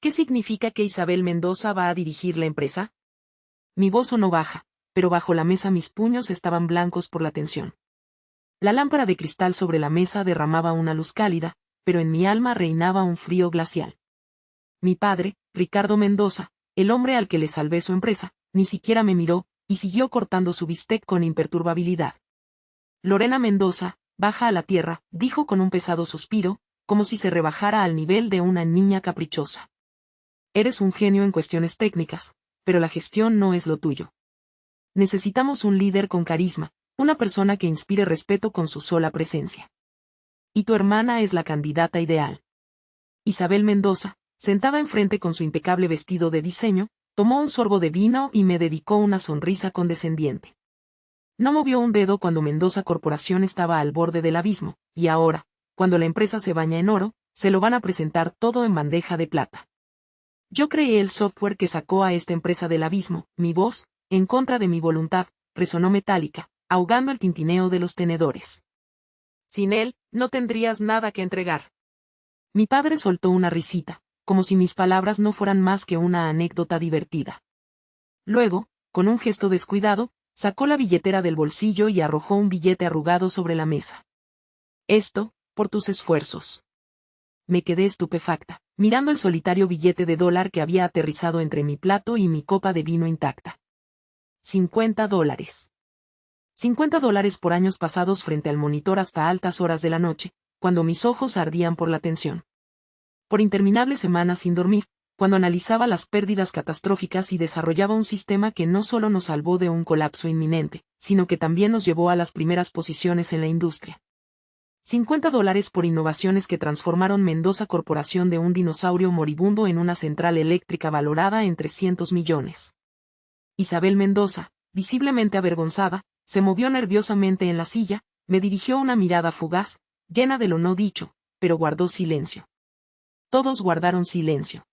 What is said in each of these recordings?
¿Qué significa que Isabel Mendoza va a dirigir la empresa? Mi voz sonó baja, pero bajo la mesa mis puños estaban blancos por la tensión. La lámpara de cristal sobre la mesa derramaba una luz cálida, pero en mi alma reinaba un frío glacial. Mi padre, Ricardo Mendoza, el hombre al que le salvé su empresa, ni siquiera me miró, y siguió cortando su bistec con imperturbabilidad. Lorena Mendoza, baja a la tierra, dijo con un pesado suspiro, como si se rebajara al nivel de una niña caprichosa. Eres un genio en cuestiones técnicas, pero la gestión no es lo tuyo. Necesitamos un líder con carisma, una persona que inspire respeto con su sola presencia. Y tu hermana es la candidata ideal. Isabel Mendoza, sentada enfrente con su impecable vestido de diseño, tomó un sorbo de vino y me dedicó una sonrisa condescendiente. No movió un dedo cuando Mendoza Corporación estaba al borde del abismo, y ahora, cuando la empresa se baña en oro, se lo van a presentar todo en bandeja de plata. Yo creé el software que sacó a esta empresa del abismo. Mi voz, en contra de mi voluntad, resonó metálica, ahogando el tintineo de los tenedores. Sin él, no tendrías nada que entregar. Mi padre soltó una risita, como si mis palabras no fueran más que una anécdota divertida. Luego, con un gesto descuidado, sacó la billetera del bolsillo y arrojó un billete arrugado sobre la mesa. Esto, por tus esfuerzos. Me quedé estupefacta, mirando el solitario billete de $1 que había aterrizado entre mi plato y mi copa de vino intacta. $50. $50 por años pasados frente al monitor hasta altas horas de la noche, cuando mis ojos ardían por la tensión. Por interminables semanas sin dormir, cuando analizaba las pérdidas catastróficas y desarrollaba un sistema que no solo nos salvó de un colapso inminente, sino que también nos llevó a las primeras posiciones en la industria. $50 por innovaciones que transformaron Mendoza Corporación de un dinosaurio moribundo en una central eléctrica valorada en 300 millones. Isabel Mendoza, visiblemente avergonzada, se movió nerviosamente en la silla, me dirigió una mirada fugaz, llena de lo no dicho, pero guardó silencio. Todos guardaron silencio.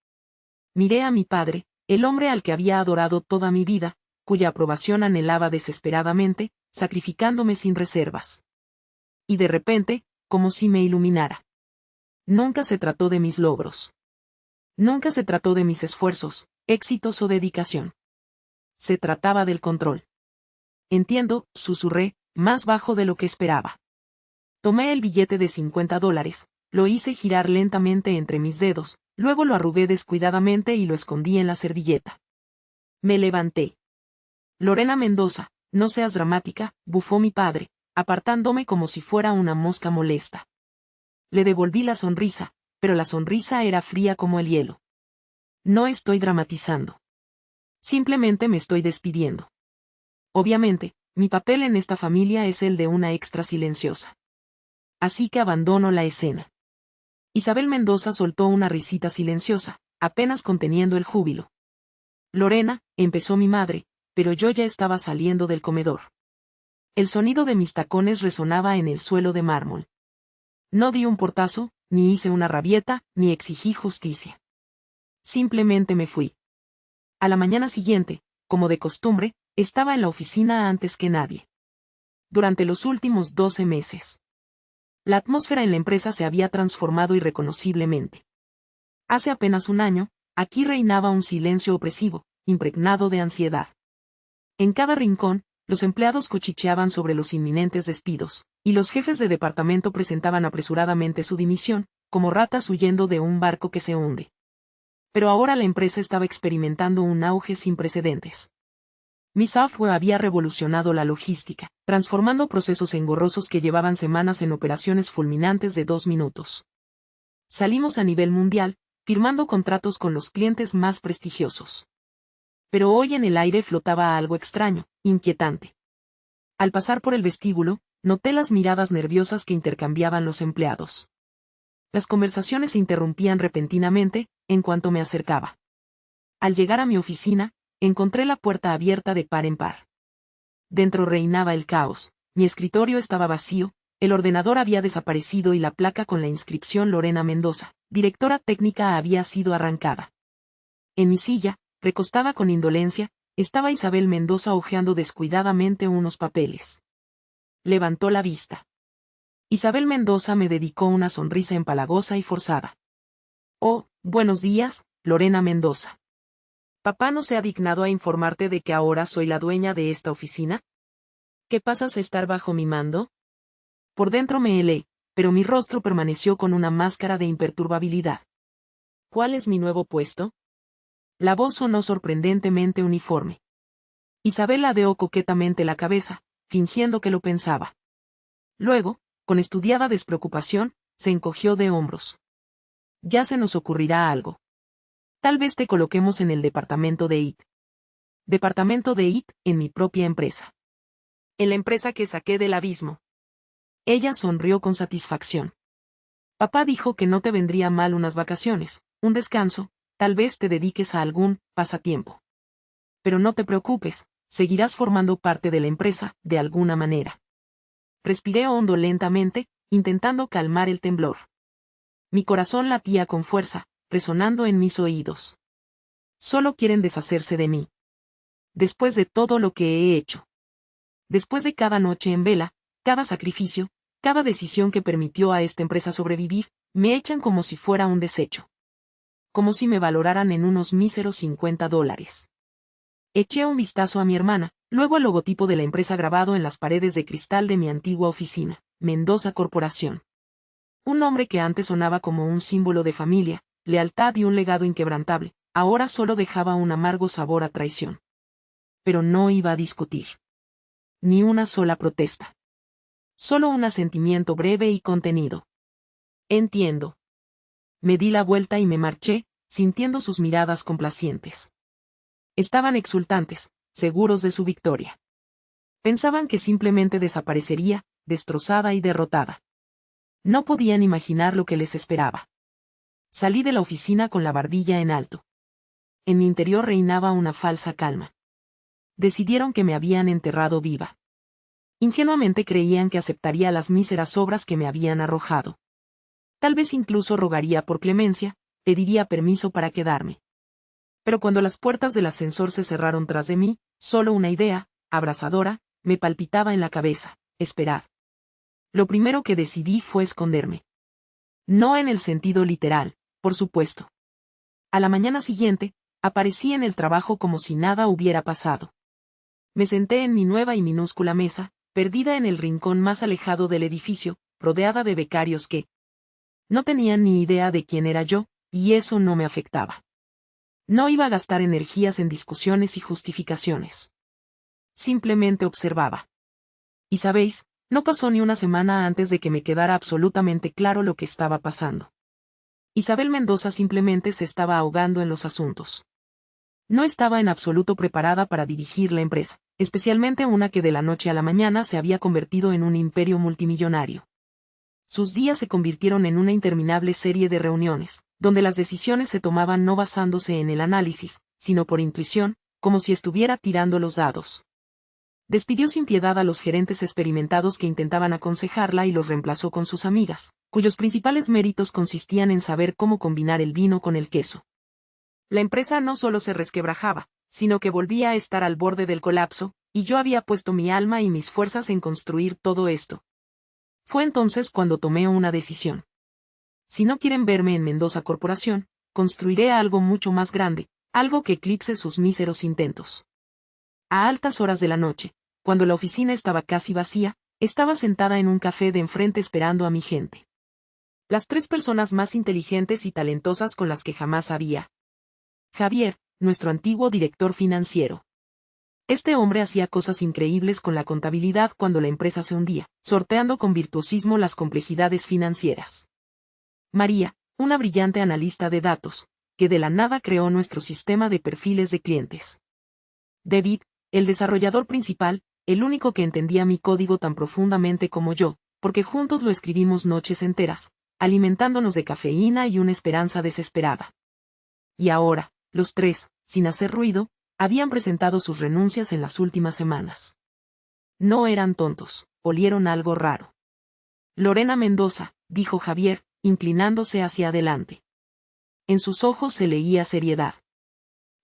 Miré a mi padre, el hombre al que había adorado toda mi vida, cuya aprobación anhelaba desesperadamente, sacrificándome sin reservas. Y de repente, como si me iluminara. Nunca se trató de mis logros. Nunca se trató de mis esfuerzos, éxitos o dedicación. Se trataba del control. Entiendo, susurré, más bajo de lo que esperaba. Tomé el billete de $50, lo hice girar lentamente entre mis dedos, luego lo arrugué descuidadamente y lo escondí en la servilleta. Me levanté. Lorena Mendoza, no seas dramática, bufó mi padre, apartándome como si fuera una mosca molesta. Le devolví la sonrisa, pero la sonrisa era fría como el hielo. No estoy dramatizando. Simplemente me estoy despidiendo. Obviamente, mi papel en esta familia es el de una extra silenciosa. Así que abandono la escena. Isabel Mendoza soltó una risita silenciosa, apenas conteniendo el júbilo. Lorena, empezó mi madre, pero yo ya estaba saliendo del comedor. El sonido de mis tacones resonaba en el suelo de mármol. No di un portazo, ni hice una rabieta, ni exigí justicia. Simplemente me fui. A la mañana siguiente, como de costumbre, estaba en la oficina antes que nadie. Durante los últimos 12 meses. La atmósfera en la empresa se había transformado irreconociblemente. Hace apenas un año, aquí reinaba un silencio opresivo, impregnado de ansiedad. En cada rincón, los empleados cuchicheaban sobre los inminentes despidos, y los jefes de departamento presentaban apresuradamente su dimisión, como ratas huyendo de un barco que se hunde. Pero ahora la empresa estaba experimentando un auge sin precedentes. Mi software había revolucionado la logística, transformando procesos engorrosos que llevaban semanas en operaciones fulminantes de 2 minutos. Salimos a nivel mundial, firmando contratos con los clientes más prestigiosos. Pero hoy en el aire flotaba algo extraño, inquietante. Al pasar por el vestíbulo, noté las miradas nerviosas que intercambiaban los empleados. Las conversaciones se interrumpían repentinamente, en cuanto me acercaba. Al llegar a mi oficina, encontré la puerta abierta de par en par. Dentro reinaba el caos, mi escritorio estaba vacío, el ordenador había desaparecido y la placa con la inscripción Lorena Mendoza, directora técnica, había sido arrancada. En mi silla, recostada con indolencia, estaba Isabel Mendoza hojeando descuidadamente unos papeles. Levantó la vista. Isabel Mendoza me dedicó una sonrisa empalagosa y forzada. Oh, buenos días, Lorena Mendoza. ¿Papá no se ha dignado a informarte de que ahora soy la dueña de esta oficina? ¿Qué pasas a estar bajo mi mando? Por dentro me helé, pero mi rostro permaneció con una máscara de imperturbabilidad. ¿Cuál es mi nuevo puesto? La voz sonó sorprendentemente uniforme. Isabel ladeó coquetamente la cabeza, fingiendo que lo pensaba. Luego, con estudiada despreocupación, se encogió de hombros. Ya se nos ocurrirá algo. Tal vez te coloquemos en el departamento de IT. Departamento de IT, en mi propia empresa. En la empresa que saqué del abismo. Ella sonrió con satisfacción. Papá dijo que no te vendría mal unas vacaciones, un descanso, tal vez te dediques a algún pasatiempo. Pero no te preocupes, seguirás formando parte de la empresa, de alguna manera. Respiré hondo lentamente, intentando calmar el temblor. Mi corazón latía con fuerza, resonando en mis oídos. Solo quieren deshacerse de mí. Después de todo lo que he hecho. Después de cada noche en vela, cada sacrificio, cada decisión que permitió a esta empresa sobrevivir, me echan como si fuera un desecho. Como si me valoraran en unos míseros $50. Eché un vistazo a mi hermana, luego al logotipo de la empresa grabado en las paredes de cristal de mi antigua oficina, Mendoza Corporación. Un nombre que antes sonaba como un símbolo de familia, lealtad y un legado inquebrantable, ahora solo dejaba un amargo sabor a traición. Pero no iba a discutir. Ni una sola protesta. Solo un asentimiento breve y contenido. Entiendo. Me di la vuelta y me marché, sintiendo sus miradas complacientes. Estaban exultantes, seguros de su victoria. Pensaban que simplemente desaparecería, destrozada y derrotada. No podían imaginar lo que les esperaba. Salí de la oficina con la barbilla en alto. En mi interior reinaba una falsa calma. Decidieron que me habían enterrado viva. Ingenuamente creían que aceptaría las míseras obras que me habían arrojado. Tal vez incluso rogaría por clemencia, pediría permiso para quedarme. Pero cuando las puertas del ascensor se cerraron tras de mí, solo una idea, abrasadora, me palpitaba en la cabeza: esperad. Lo primero que decidí fue esconderme. No en el sentido literal, por supuesto. A la mañana siguiente, aparecí en el trabajo como si nada hubiera pasado. Me senté en mi nueva y minúscula mesa, perdida en el rincón más alejado del edificio, rodeada de becarios que no tenían ni idea de quién era yo, y eso no me afectaba. No iba a gastar energías en discusiones y justificaciones. Simplemente observaba. Y sabéis, no pasó ni una semana antes de que me quedara absolutamente claro lo que estaba pasando. Isabel Mendoza simplemente se estaba ahogando en los asuntos. No estaba en absoluto preparada para dirigir la empresa, especialmente una que de la noche a la mañana se había convertido en un imperio multimillonario. Sus días se convirtieron en una interminable serie de reuniones, donde las decisiones se tomaban no basándose en el análisis, sino por intuición, como si estuviera tirando los dados. Despidió sin piedad a los gerentes experimentados que intentaban aconsejarla y los reemplazó con sus amigas, cuyos principales méritos consistían en saber cómo combinar el vino con el queso. La empresa no solo se resquebrajaba, sino que volvía a estar al borde del colapso, y yo había puesto mi alma y mis fuerzas en construir todo esto. Fue entonces cuando tomé una decisión. Si no quieren verme en Mendoza Corporación, construiré algo mucho más grande, algo que eclipse sus míseros intentos. A altas horas de la noche, cuando la oficina estaba casi vacía, estaba sentada en un café de enfrente esperando a mi gente. Las 3 personas más inteligentes y talentosas con las que jamás había. Javier, nuestro antiguo director financiero. Este hombre hacía cosas increíbles con la contabilidad cuando la empresa se hundía, sorteando con virtuosismo las complejidades financieras. María, una brillante analista de datos, que de la nada creó nuestro sistema de perfiles de clientes. David, el desarrollador principal, el único que entendía mi código tan profundamente como yo, porque juntos lo escribimos noches enteras, alimentándonos de cafeína y una esperanza desesperada. Y ahora, los 3, sin hacer ruido, habían presentado sus renuncias en las últimas semanas. No eran tontos, olieron algo raro. Lorena Mendoza, dijo Javier, inclinándose hacia adelante. En sus ojos se leía seriedad.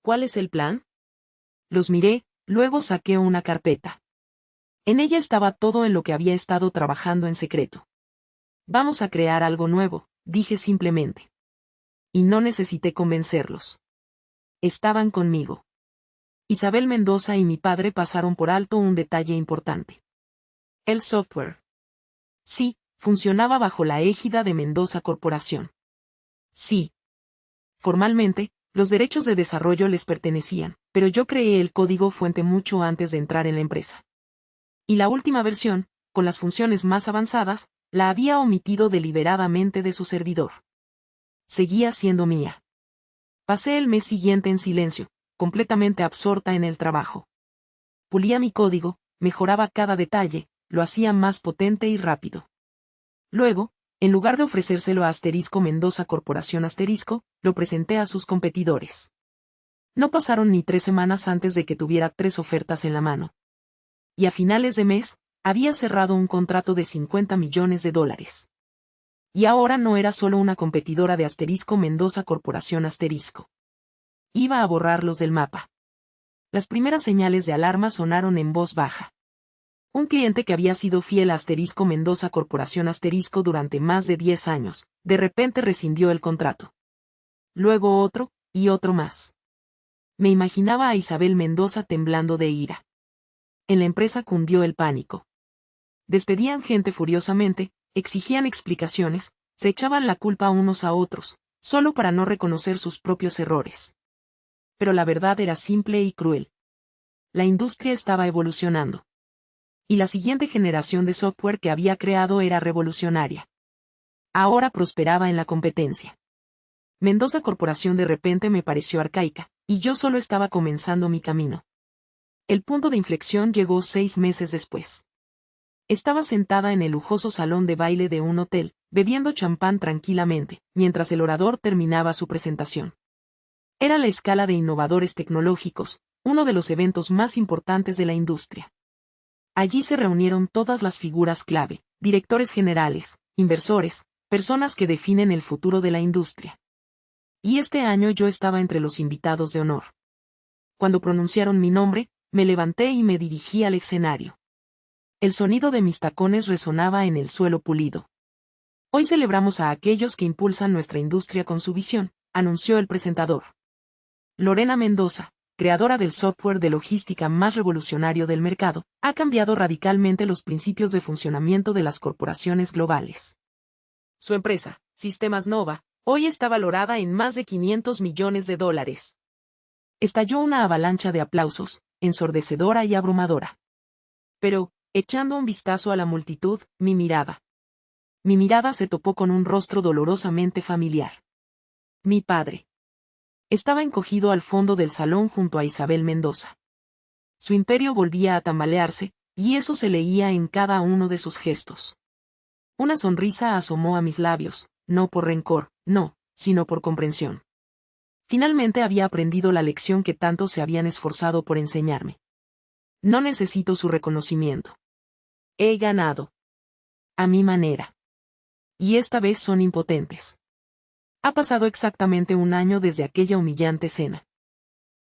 ¿Cuál es el plan? Los miré, luego saqué una carpeta. En ella estaba todo en lo que había estado trabajando en secreto. Vamos a crear algo nuevo, dije simplemente. Y no necesité convencerlos. Estaban conmigo. Isabel Mendoza y mi padre pasaron por alto un detalle importante. El software. Sí, funcionaba bajo la égida de Mendoza Corporación. Sí. Formalmente, los derechos de desarrollo les pertenecían, pero yo creé el código fuente mucho antes de entrar en la empresa. Y la última versión, con las funciones más avanzadas, la había omitido deliberadamente de su servidor. Seguía siendo mía. Pasé el mes siguiente en silencio, completamente absorta en el trabajo. Pulía mi código, mejoraba cada detalle, lo hacía más potente y rápido. Luego, en lugar de ofrecérselo a Mendoza Corporación lo presenté a sus competidores. No pasaron ni 3 semanas antes de que tuviera 3 ofertas en la mano. Y a finales de mes, había cerrado un contrato de $50 millones. Y ahora no era solo una competidora de Mendoza Corporación Iba a borrarlos del mapa. Las primeras señales de alarma sonaron en voz baja. Un cliente que había sido fiel a Mendoza Corporación durante más de 10 años, de repente rescindió el contrato. Luego otro, y otro más. Me imaginaba a Isabel Mendoza temblando de ira. En la empresa cundió el pánico. Despedían gente furiosamente, exigían explicaciones, se echaban la culpa unos a otros, solo para no reconocer sus propios errores. Pero la verdad era simple y cruel. La industria estaba evolucionando. Y la siguiente generación de software que había creado era revolucionaria. Ahora prosperaba en la competencia. Mendoza Corporación de repente me pareció arcaica, y yo solo estaba comenzando mi camino. El punto de inflexión llegó 6 meses después. Estaba sentada en el lujoso salón de baile de un hotel, bebiendo champán tranquilamente, mientras el orador terminaba su presentación. Era la escala de innovadores tecnológicos, uno de los eventos más importantes de la industria. Allí se reunieron todas las figuras clave, directores generales, inversores, personas que definen el futuro de la industria. Y este año yo estaba entre los invitados de honor. Cuando pronunciaron mi nombre, me levanté y me dirigí al escenario. El sonido de mis tacones resonaba en el suelo pulido. Hoy celebramos a aquellos que impulsan nuestra industria con su visión, anunció el presentador. Lorena Mendoza, creadora del software de logística más revolucionario del mercado, ha cambiado radicalmente los principios de funcionamiento de las corporaciones globales. Su empresa, Sistemas Nova, hoy está valorada en más de $500 millones. Estalló una avalancha de aplausos, ensordecedora y abrumadora. Pero, echando un vistazo a la multitud, mi mirada se topó con un rostro dolorosamente familiar. Mi padre. Estaba encogido al fondo del salón junto a Isabel Mendoza. Su imperio volvía a tambalearse, y eso se leía en cada uno de sus gestos. Una sonrisa asomó a mis labios, no por rencor, no, sino por comprensión. Finalmente había aprendido la lección que tanto se habían esforzado por enseñarme. No necesito su reconocimiento. He ganado. A mi manera. Y esta vez son impotentes. Ha pasado exactamente 1 año desde aquella humillante cena.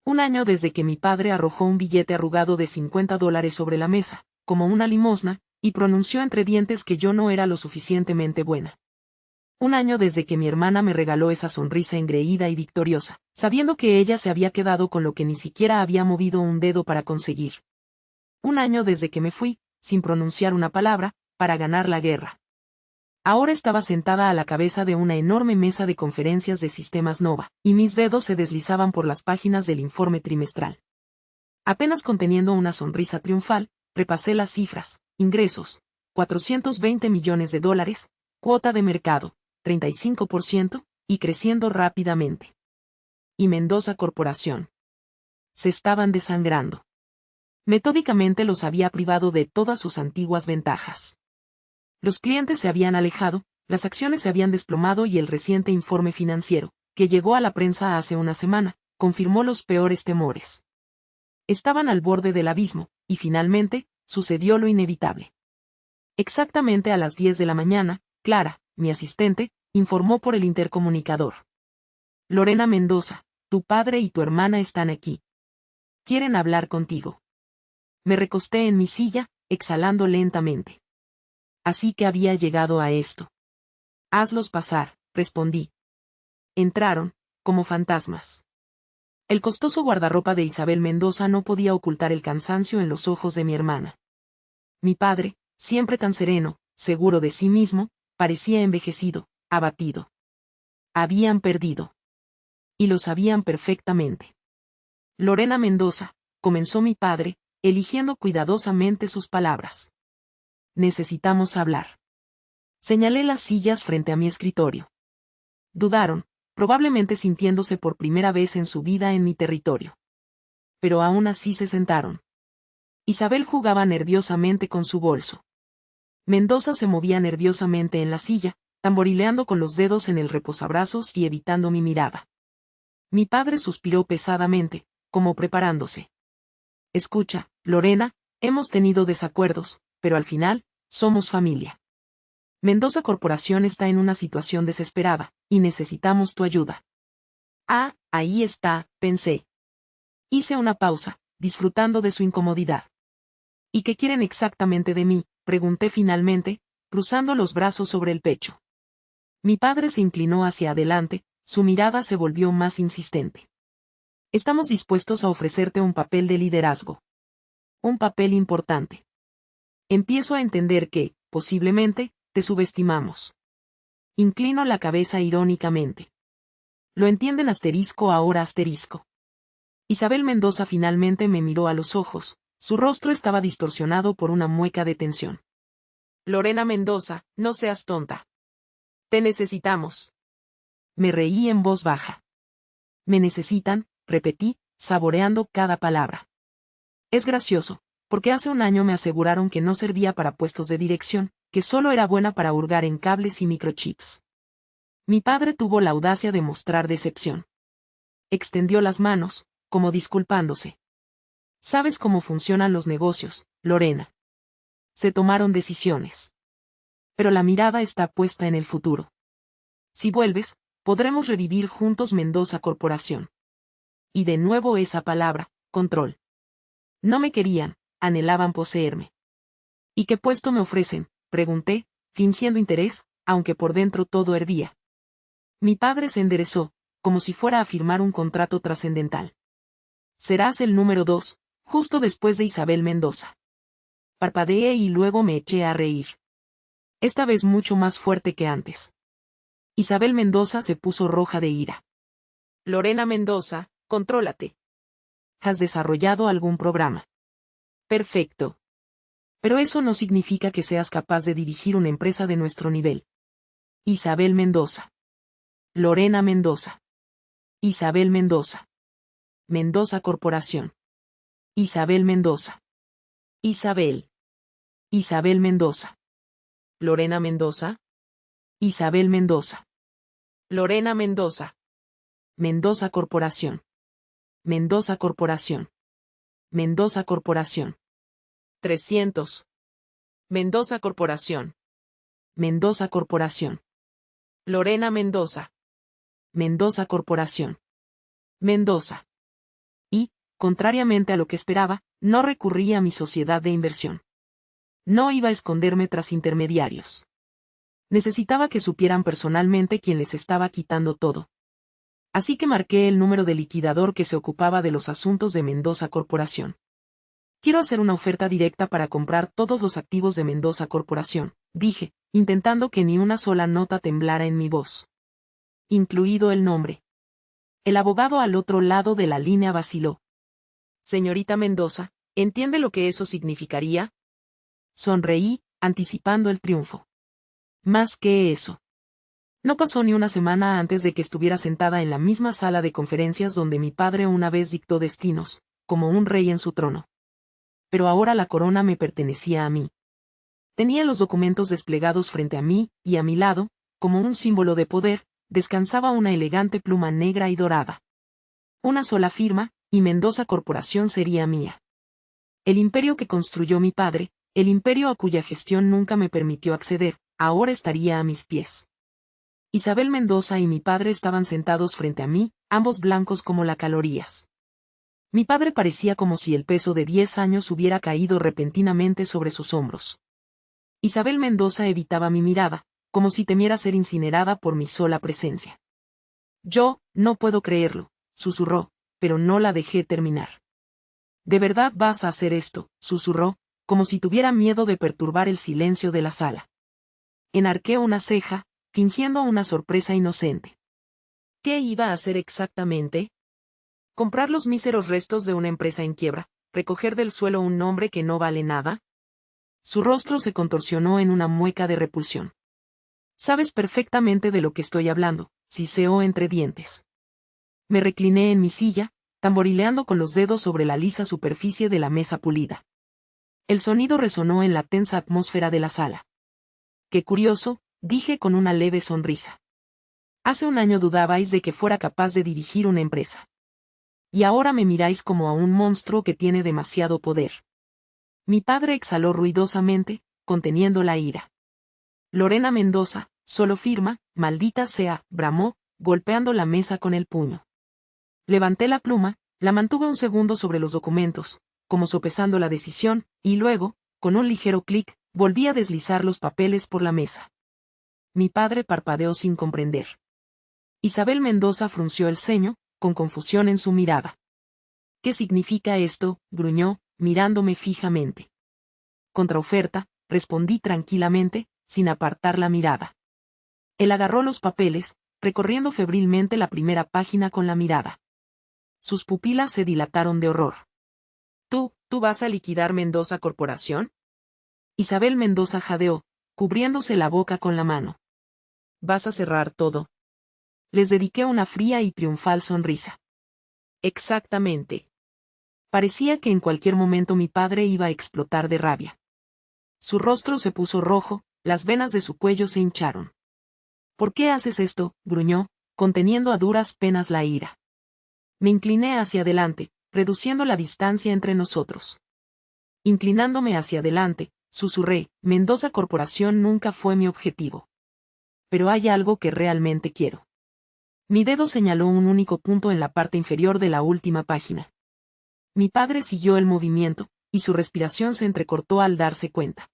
1 año desde que mi padre arrojó un billete arrugado de $50 sobre la mesa, como una limosna, y pronunció entre dientes que yo no era lo suficientemente buena. 1 año desde que mi hermana me regaló esa sonrisa engreída y victoriosa, sabiendo que ella se había quedado con lo que ni siquiera había movido un dedo para conseguir. 1 año desde que me fui, sin pronunciar una palabra, para ganar la guerra. Ahora estaba sentada a la cabeza de una enorme mesa de conferencias de Sistemas Nova, y mis dedos se deslizaban por las páginas del informe trimestral. Apenas conteniendo una sonrisa triunfal, repasé las cifras: ingresos, $420 millones, cuota de mercado, 35%, y creciendo rápidamente. Y Mendoza Corporación. Se estaban desangrando. Metódicamente los había privado de todas sus antiguas ventajas. Los clientes se habían alejado, las acciones se habían desplomado y el reciente informe financiero, que llegó a la prensa hace una semana, confirmó los peores temores. Estaban al borde del abismo, y finalmente, sucedió lo inevitable. Exactamente a las 10 de la mañana, Clara, mi asistente, informó por el intercomunicador. Lorena Mendoza, tu padre y tu hermana están aquí. Quieren hablar contigo. Me recosté en mi silla, exhalando lentamente. Así que había llegado a esto. Hazlos pasar, respondí. entraron, como fantasmas. El costoso guardarropa de Isabel Mendoza no podía ocultar el cansancio en los ojos de mi hermana. Mi padre, siempre tan sereno, seguro de sí mismo, parecía envejecido, abatido. Habían perdido. Y lo sabían perfectamente. Lorena Mendoza, comenzó mi padre, eligiendo cuidadosamente sus palabras. Necesitamos hablar. Señalé las sillas frente a mi escritorio. Dudaron, probablemente sintiéndose por primera vez en su vida en mi territorio. Pero aún así se sentaron. Isabel jugaba nerviosamente con su bolso. Mendoza se movía nerviosamente en la silla, tamborileando con los dedos en el reposabrazos y evitando mi mirada. Mi padre suspiró pesadamente, como preparándose. Escucha, Lorena, hemos tenido desacuerdos, pero al final, somos familia. Mendoza Corporación está en una situación desesperada, y necesitamos tu ayuda. Ah, ahí está, pensé. Hice una pausa, disfrutando de su incomodidad. ¿Y qué quieren exactamente de mí?, pregunté finalmente, cruzando los brazos sobre el pecho. Mi padre se inclinó hacia adelante, su mirada se volvió más insistente. Estamos dispuestos a ofrecerte un papel de liderazgo. Un papel importante. Empiezo a entender que, posiblemente, te subestimamos. Inclino la cabeza irónicamente. Lo entienden ahora asterisco. Isabel Mendoza finalmente me miró a los ojos, su rostro estaba distorsionado por una mueca de tensión. Lorena Mendoza, no seas tonta. Te necesitamos. Me reí en voz baja. Me necesitan, repetí, saboreando cada palabra. Es gracioso, porque hace un año me aseguraron que no servía para puestos de dirección, que solo era buena para hurgar en cables y microchips. Mi padre tuvo la audacia de mostrar decepción. Extendió las manos, como disculpándose. Sabes cómo funcionan los negocios, Lorena. Se tomaron decisiones. Pero la mirada está puesta en el futuro. Si vuelves, podremos revivir juntos Mendoza Corporación. Y de nuevo esa palabra, control. No me querían, anhelaban poseerme. ¿Y qué puesto me ofrecen?, pregunté, fingiendo interés, aunque por dentro todo hervía. Mi padre se enderezó, como si fuera a firmar un contrato trascendental. Serás el número 2, justo después de Isabel Mendoza. Parpadeé y luego me eché a reír. Esta vez mucho más fuerte que antes. Isabel Mendoza se puso roja de ira. Lorena Mendoza, contrólate. ¿Has desarrollado algún programa? Perfecto. Pero eso no significa que seas capaz de dirigir una empresa de nuestro nivel. Isabel Mendoza. Lorena Mendoza. Isabel Mendoza. Mendoza Corporación. Isabel Mendoza. Isabel. Isabel Mendoza. Lorena Mendoza. Isabel Mendoza. Lorena Mendoza. Mendoza Corporación. Mendoza Corporación. Mendoza Corporación. 300. Mendoza Corporación. Mendoza Corporación. Lorena Mendoza. Mendoza Corporación. Mendoza. Y, contrariamente a lo que esperaba, no recurrí a mi sociedad de inversión. No iba a esconderme tras intermediarios. Necesitaba que supieran personalmente quién les estaba quitando todo. Así que marqué el número de liquidador que se ocupaba de los asuntos de Mendoza Corporación. Quiero hacer una oferta directa para comprar todos los activos de Mendoza Corporación, dije, intentando que ni una sola nota temblara en mi voz. Incluido el nombre. El abogado al otro lado de la línea vaciló. Señorita Mendoza, ¿entiende lo que eso significaría? Sonreí, anticipando el triunfo. Más que eso. No pasó ni una semana antes de que estuviera sentada en la misma sala de conferencias donde mi padre una vez dictó destinos, como un rey en su trono. Pero ahora la corona me pertenecía a mí. Tenía los documentos desplegados frente a mí, y a mi lado, como un símbolo de poder, descansaba una elegante pluma negra y dorada. Una sola firma, y Mendoza Corporación sería mía. El imperio que construyó mi padre, el imperio a cuya gestión nunca me permitió acceder, ahora estaría a mis pies. Isabel Mendoza y mi padre estaban sentados frente a mí, ambos blancos como las calorías. Mi padre parecía como si el peso de 10 años hubiera caído repentinamente sobre sus hombros. Isabel Mendoza evitaba mi mirada, como si temiera ser incinerada por mi sola presencia. No puedo creerlo, susurró, pero no la dejé terminar. ¿De verdad vas a hacer esto?, susurró, como si tuviera miedo de perturbar el silencio de la sala. Enarqué una ceja, fingiendo una sorpresa inocente. ¿Qué iba a hacer exactamente? ¿Comprar los míseros restos de una empresa en quiebra? ¿Recoger del suelo un nombre que no vale nada? Su rostro se contorsionó en una mueca de repulsión. Sabes perfectamente de lo que estoy hablando, siseó entre dientes. Me recliné en mi silla, tamborileando con los dedos sobre la lisa superficie de la mesa pulida. El sonido resonó en la tensa atmósfera de la sala. Qué curioso, dije con una leve sonrisa. Hace un año dudabais de que fuera capaz de dirigir una empresa. Y ahora me miráis como a un monstruo que tiene demasiado poder. Mi padre exhaló ruidosamente, conteniendo la ira. Lorena Mendoza, solo firma, maldita sea, bramó, golpeando la mesa con el puño. Levanté la pluma, la mantuve un segundo sobre los documentos, como sopesando la decisión, y luego, con un ligero clic, volví a deslizar los papeles por la mesa. Mi padre parpadeó sin comprender. Isabel Mendoza frunció el ceño, con confusión en su mirada. ¿Qué significa esto?, gruñó, mirándome fijamente. Contraoferta, respondí tranquilamente, sin apartar la mirada. Él agarró los papeles, recorriendo febrilmente la primera página con la mirada. Sus pupilas se dilataron de horror. ¿Tú vas a liquidar Mendoza Corporación? Isabel Mendoza jadeó, cubriéndose la boca con la mano. ¿Vas a cerrar todo? Les dediqué una fría y triunfal sonrisa. Exactamente. Parecía que en cualquier momento mi padre iba a explotar de rabia. Su rostro se puso rojo, las venas de su cuello se hincharon. ¿Por qué haces esto?, gruñó, conteniendo a duras penas la ira. Me incliné hacia adelante, reduciendo la distancia entre nosotros. Inclinándome hacia adelante, susurré, Mendoza Corporación nunca fue mi objetivo. Pero hay algo que realmente quiero. Mi dedo señaló un único punto en la parte inferior de la última página. Mi padre siguió el movimiento, y su respiración se entrecortó al darse cuenta.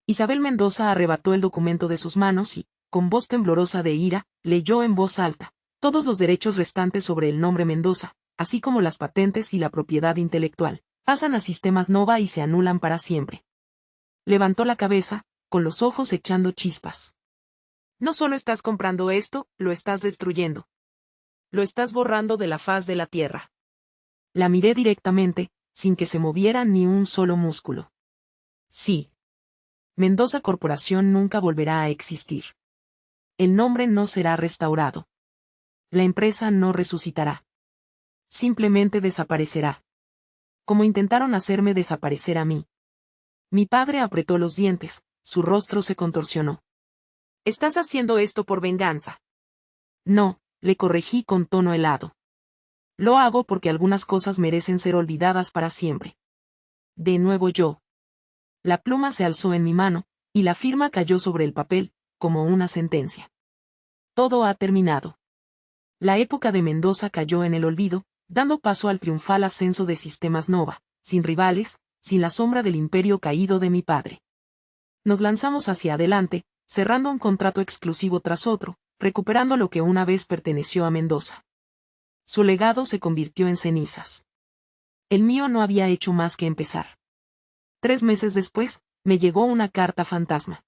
Isabel Mendoza arrebató el documento de sus manos y, con voz temblorosa de ira, leyó en voz alta, todos los derechos restantes sobre el nombre Mendoza, así como las patentes y la propiedad intelectual, pasan a Sistemas Nova y se anulan para siempre. Levantó la cabeza, con los ojos echando chispas. No solo estás comprando esto, lo estás destruyendo. Lo estás borrando de la faz de la tierra. La miré directamente, sin que se moviera ni un solo músculo. Sí. Mendoza Corporación nunca volverá a existir. El nombre no será restaurado. La empresa no resucitará. Simplemente desaparecerá. Como intentaron hacerme desaparecer a mí. Mi padre apretó los dientes, su rostro se contorsionó. ¿Estás haciendo esto por venganza? No, le corregí con tono helado. Lo hago porque algunas cosas merecen ser olvidadas para siempre. De nuevo yo. La pluma se alzó en mi mano, y la firma cayó sobre el papel, como una sentencia. Todo ha terminado. La época de Mendoza cayó en el olvido, dando paso al triunfal ascenso de Sistemas Nova, sin rivales, sin la sombra del imperio caído de mi padre. Nos lanzamos hacia adelante, cerrando un contrato exclusivo tras otro, recuperando lo que una vez perteneció a Mendoza. Su legado se convirtió en cenizas. El mío no había hecho más que empezar. 3 meses después, me llegó una carta fantasma.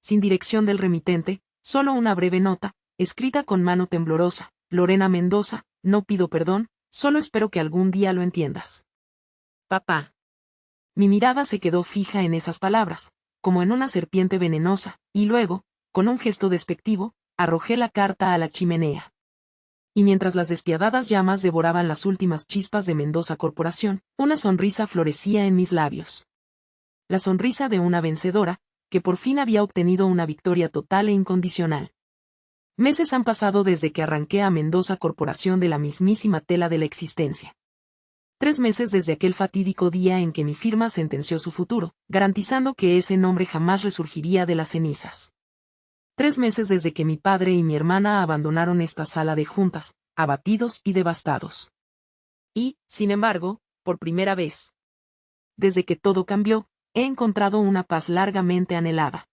Sin dirección del remitente, solo una breve nota, escrita con mano temblorosa, Lorena Mendoza, no pido perdón, solo espero que algún día lo entiendas. Papá. Mi mirada se quedó fija en esas palabras, como en una serpiente venenosa, y luego, con un gesto despectivo, arrojé la carta a la chimenea. Y mientras las despiadadas llamas devoraban las últimas chispas de Mendoza Corporación, una sonrisa florecía en mis labios. La sonrisa de una vencedora, que por fin había obtenido una victoria total e incondicional. Meses han pasado desde que arranqué a Mendoza Corporación de la mismísima tela de la existencia. 3 meses desde aquel fatídico día en que mi firma sentenció su futuro, garantizando que ese nombre jamás resurgiría de las cenizas. 3 meses desde que mi padre y mi hermana abandonaron esta sala de juntas, abatidos y devastados. Y, sin embargo, por primera vez, desde que todo cambió, he encontrado una paz largamente anhelada.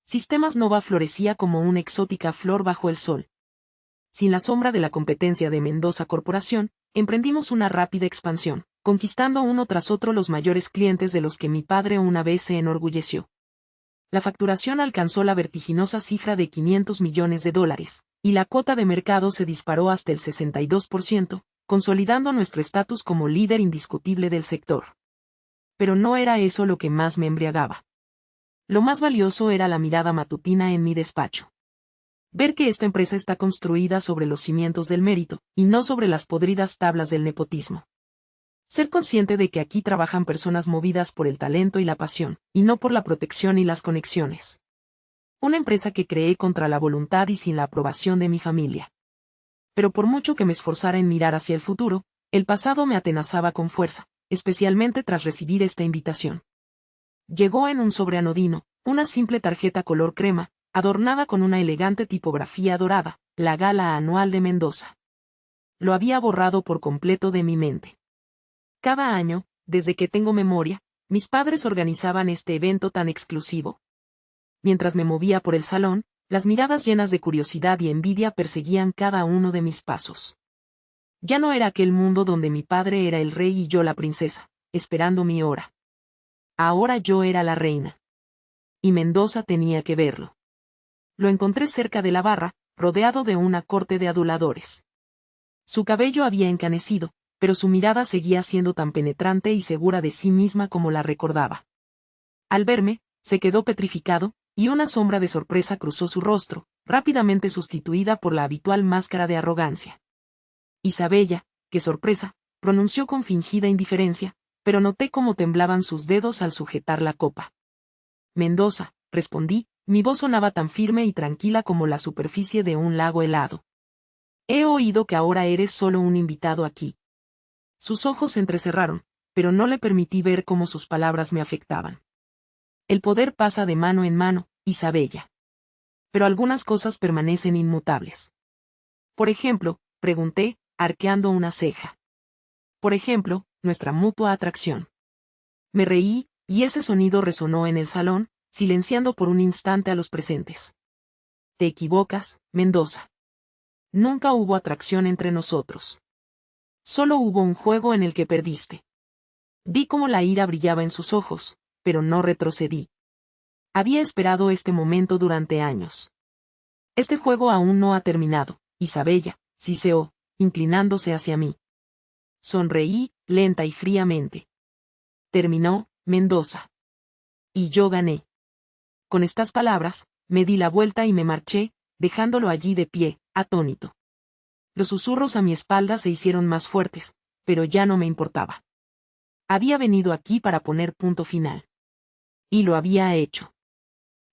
Sistemas Nova florecía como una exótica flor bajo el sol. sin la sombra de la competencia de Mendoza Corporación, emprendimos una rápida expansión, conquistando uno tras otro los mayores clientes de los que mi padre una vez se enorgulleció. La facturación alcanzó la vertiginosa cifra de $500 millones, y la cuota de mercado se disparó hasta el 62%, consolidando nuestro estatus como líder indiscutible del sector. Pero no era eso lo que más me embriagaba. Lo más valioso era la mirada matutina en mi despacho. Ver que esta empresa está construida sobre los cimientos del mérito, y no sobre las podridas tablas del nepotismo. Ser consciente de que aquí trabajan personas movidas por el talento y la pasión, y no por la protección y las conexiones. Una empresa que creé contra la voluntad y sin la aprobación de mi familia. Pero por mucho que me esforzara en mirar hacia el futuro, el pasado me atenazaba con fuerza, especialmente tras recibir esta invitación. Llegó en un sobre anodino, una simple tarjeta color crema, adornada con una elegante tipografía dorada, la gala anual de Mendoza. Lo había borrado por completo de mi mente. Cada año, desde que tengo memoria, mis padres organizaban este evento tan exclusivo. Mientras me movía por el salón, las miradas llenas de curiosidad y envidia perseguían cada uno de mis pasos. Ya no era aquel mundo donde mi padre era el rey y yo la princesa, esperando mi hora. Ahora yo era la reina. Y Mendoza tenía que verlo. Lo encontré cerca de la barra, rodeado de una corte de aduladores. Su cabello había encanecido, pero su mirada seguía siendo tan penetrante y segura de sí misma como la recordaba. Al verme, se quedó petrificado, y una sombra de sorpresa cruzó su rostro, rápidamente sustituida por la habitual máscara de arrogancia. Isabella, qué sorpresa, pronunció con fingida indiferencia, pero noté cómo temblaban sus dedos al sujetar la copa. Mendoza, respondí, mi voz sonaba tan firme y tranquila como la superficie de un lago helado. He oído que ahora eres solo un invitado aquí. Sus ojos se entrecerraron, pero no le permití ver cómo sus palabras me afectaban. El poder pasa de mano en mano, Isabella. Pero algunas cosas permanecen inmutables. Por ejemplo, pregunté, arqueando una ceja. Por ejemplo, nuestra mutua atracción. Me reí, y ese sonido resonó en el salón, silenciando por un instante a los presentes. Te equivocas, Mendoza. Nunca hubo atracción entre nosotros. Solo hubo un juego en el que perdiste. Vi cómo la ira brillaba en sus ojos, pero no retrocedí. Había esperado este momento durante años. Este juego aún no ha terminado, Isabella, siseó, inclinándose hacia mí. Sonreí, lenta y fríamente. Terminó, Mendoza. Y yo gané. Con estas palabras, me di la vuelta y me marché, dejándolo allí de pie, atónito. Los susurros a mi espalda se hicieron más fuertes, pero ya no me importaba. Había venido aquí para poner punto final. Y lo había hecho.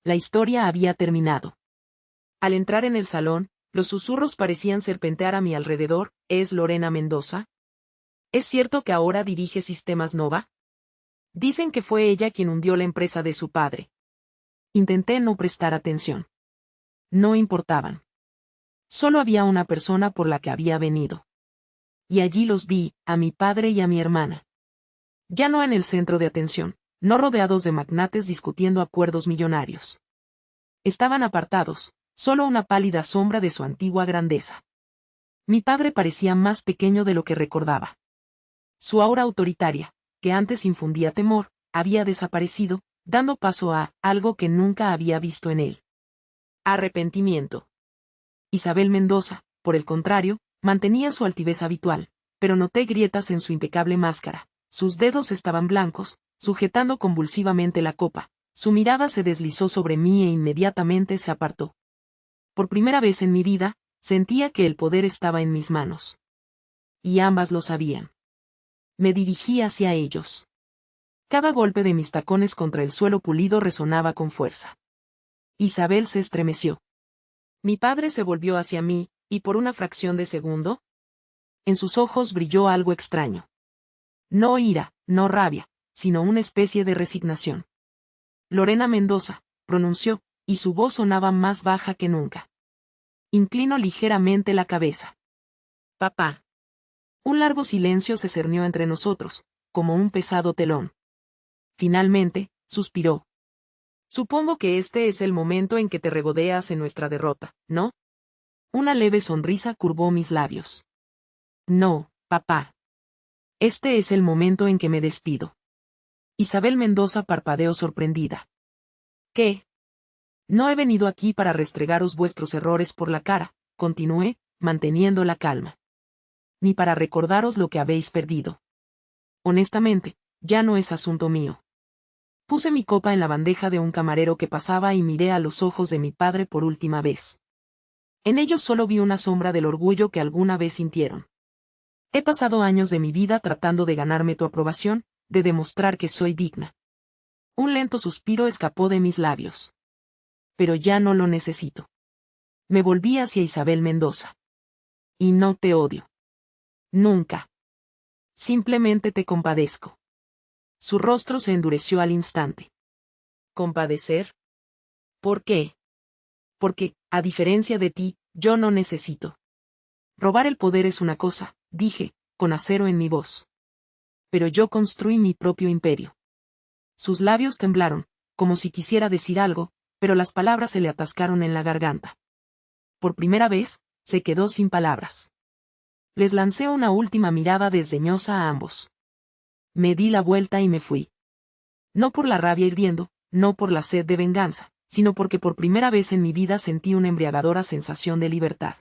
La historia había terminado. Al entrar en el salón, los susurros parecían serpentear a mi alrededor. ¿Es Lorena Mendoza? ¿Es cierto que ahora dirige Sistemas Nova? Dicen que fue ella quien hundió la empresa de su padre. Intenté no prestar atención. No importaban. Solo había una persona por la que había venido. Y allí los vi, a mi padre y a mi hermana. Ya no en el centro de atención, no rodeados de magnates discutiendo acuerdos millonarios. Estaban apartados, solo una pálida sombra de su antigua grandeza. Mi padre parecía más pequeño de lo que recordaba. Su aura autoritaria, que antes infundía temor, había desaparecido, dando paso a algo que nunca había visto en él. Arrepentimiento. Isabel Mendoza, por el contrario, mantenía su altivez habitual, pero noté grietas en su impecable máscara. Sus dedos estaban blancos, sujetando convulsivamente la copa. Su mirada se deslizó sobre mí e inmediatamente se apartó. Por primera vez en mi vida, sentía que el poder estaba en mis manos. Y ambas lo sabían. Me dirigí hacia ellos. Cada golpe de mis tacones contra el suelo pulido resonaba con fuerza. Isabel se estremeció. Mi padre se volvió hacia mí, y por una fracción de segundo, en sus ojos brilló algo extraño. No ira, no rabia, sino una especie de resignación. Lorena Mendoza, pronunció, y su voz sonaba más baja que nunca. Inclino ligeramente la cabeza. Papá. Un largo silencio se cernió entre nosotros, como un pesado telón. Finalmente, suspiró. Supongo que este es el momento en que te regodeas en nuestra derrota, ¿no? Una leve sonrisa curvó mis labios. No, papá. Este es el momento en que me despido. Isabel Mendoza parpadeó sorprendida. ¿Qué? No he venido aquí para restregaros vuestros errores por la cara, continué, manteniendo la calma. Ni para recordaros lo que habéis perdido. Honestamente, ya no es asunto mío. Puse mi copa en la bandeja de un camarero que pasaba y miré a los ojos de mi padre por última vez. En ellos solo vi una sombra del orgullo que alguna vez sintieron. He pasado años de mi vida tratando de ganarme tu aprobación, de demostrar que soy digna. Un lento suspiro escapó de mis labios. Pero ya no lo necesito. Me volví hacia Isabel Mendoza. Y no te odio. Nunca. Simplemente te compadezco. Su rostro se endureció al instante. ¿Compadecer? ¿Por qué? Porque, a diferencia de ti, yo no necesito. Robar el poder es una cosa, dije, con acero en mi voz. Pero yo construí mi propio imperio. Sus labios temblaron, como si quisiera decir algo, pero las palabras se le atascaron en la garganta. Por primera vez, se quedó sin palabras. Les lancé una última mirada desdeñosa a ambos. Me di la vuelta y me fui. No por la rabia hirviendo, no por la sed de venganza, sino porque por primera vez en mi vida sentí una embriagadora sensación de libertad.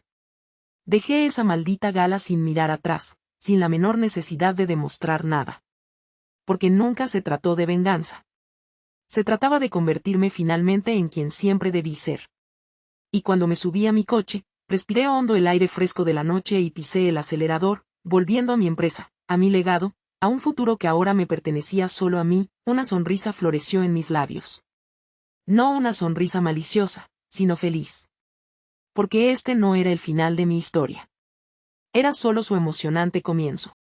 Dejé esa maldita gala sin mirar atrás, sin la menor necesidad de demostrar nada. Porque nunca se trató de venganza. Se trataba de convertirme finalmente en quien siempre debí ser. Y cuando me subí a mi coche, respiré hondo el aire fresco de la noche y pisé el acelerador, volviendo a mi empresa, a mi legado, a un futuro que ahora me pertenecía solo a mí. Una sonrisa floreció en mis labios. No una sonrisa maliciosa, sino feliz. Porque este no era el final de mi historia. Era solo su emocionante comienzo.